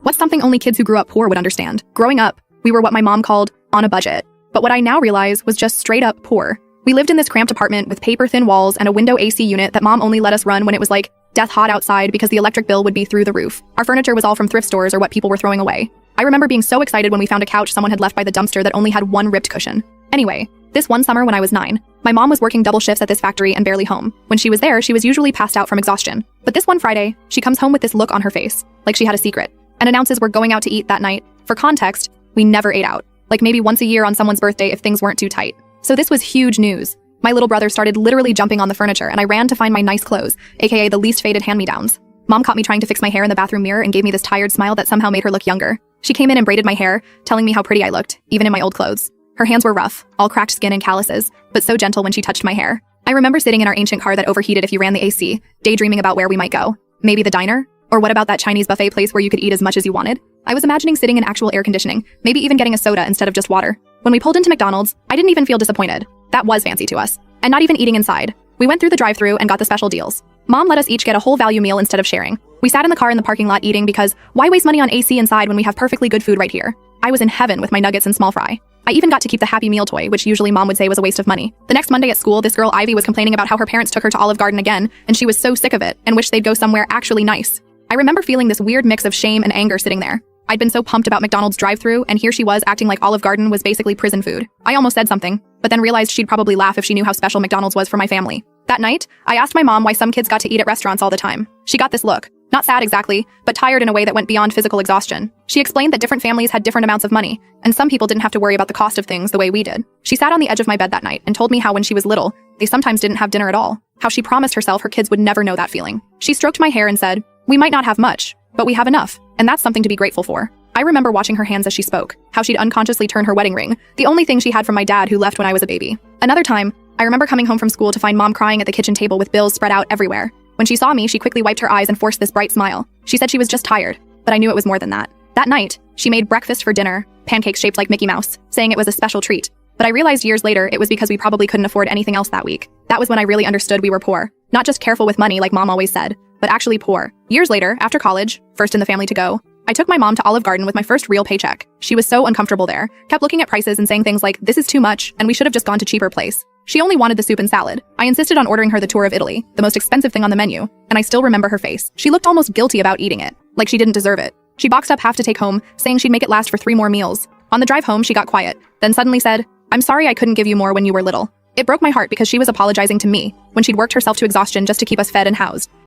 What's something only kids who grew up poor would understand? Growing up, we were what my mom called on a budget. But what I now realize was just straight up poor. We lived in this cramped apartment with paper-thin walls and a window AC unit that mom only let us run when it was like death hot outside because the electric bill would be through the roof. Our furniture was all from thrift stores or what people were throwing away. I remember being so excited when we found a couch someone had left by the dumpster that only had one ripped cushion. Anyway, this one summer when I was 9, my mom was working double shifts at this factory and barely home. When she was there, she was usually passed out from exhaustion. But this one Friday, she comes home with this look on her face, like she had a secret, and announces we're going out to eat that night. For context, we never ate out. Like maybe once a year on someone's birthday if things weren't too tight. So this was huge news. My little brother started literally jumping on the furniture and I ran to find my nice clothes, aka the least faded hand-me-downs. Mom caught me trying to fix my hair in the bathroom mirror and gave me this tired smile that somehow made her look younger. She came in and braided my hair, telling me how pretty I looked, even in my old clothes. Her hands were rough, all cracked skin and calluses, but so gentle when she touched my hair. I remember sitting in our ancient car that overheated if you ran the AC, daydreaming about where we might go. Maybe the diner? Or what about that Chinese buffet place where you could eat as much as you wanted? I was imagining sitting in actual air conditioning, maybe even getting a soda instead of just water. When we pulled into McDonald's, I didn't even feel disappointed. That was fancy to us. And not even eating inside. We went through the drive-thru and got the special deals. Mom let us each get a whole value meal instead of sharing. We sat in the car in the parking lot eating because why waste money on AC inside when we have perfectly good food right here? I was in heaven with my nuggets and small fry. I even got to keep the Happy Meal toy, which usually mom would say was a waste of money. The next Monday at school, this girl Ivy was complaining about how her parents took her to Olive Garden again, and she was so sick of it and wished they'd go somewhere actually nice. I remember feeling this weird mix of shame and anger sitting there. I'd been so pumped about McDonald's drive-thru, and here she was acting like Olive Garden was basically prison food. I almost said something, but then realized she'd probably laugh if she knew how special McDonald's was for my family. That night, I asked my mom why some kids got to eat at restaurants all the time. She got this look. Not sad exactly, but tired in a way that went beyond physical exhaustion. She explained that different families had different amounts of money, and some people didn't have to worry about the cost of things the way we did. She sat on the edge of my bed that night and told me how when she was little, they sometimes didn't have dinner at all. How she promised herself her kids would never know that feeling. She stroked my hair and said, "We might not have much, but we have enough, and that's something to be grateful for." I remember watching her hands as she spoke, how she'd unconsciously turn her wedding ring, the only thing she had from my dad who left when I was a baby. Another time, I remember coming home from school to find mom crying at the kitchen table with bills spread out everywhere. When she saw me, she quickly wiped her eyes and forced this bright smile. She said she was just tired, but I knew it was more than that. That night, she made breakfast for dinner, pancakes shaped like Mickey Mouse, saying it was a special treat. But I realized years later it was because we probably couldn't afford anything else that week. That was when I really understood we were poor. Not just careful with money like mom always said, but actually poor. Years later, after college, first in the family to go, I took my mom to Olive Garden with my first real paycheck. She was so uncomfortable there, kept looking at prices and saying things like, "This is too much, and we should have just gone to cheaper place." She only wanted the soup and salad. I insisted on ordering her the tour of Italy, the most expensive thing on the menu, and I still remember her face. She looked almost guilty about eating it, like she didn't deserve it. She boxed up half to take home, saying she'd make it last for 3 more meals. On the drive home, she got quiet, then suddenly said, "I'm sorry I couldn't give you more when you were little." It broke my heart because she was apologizing to me when she'd worked herself to exhaustion just to keep us fed and housed.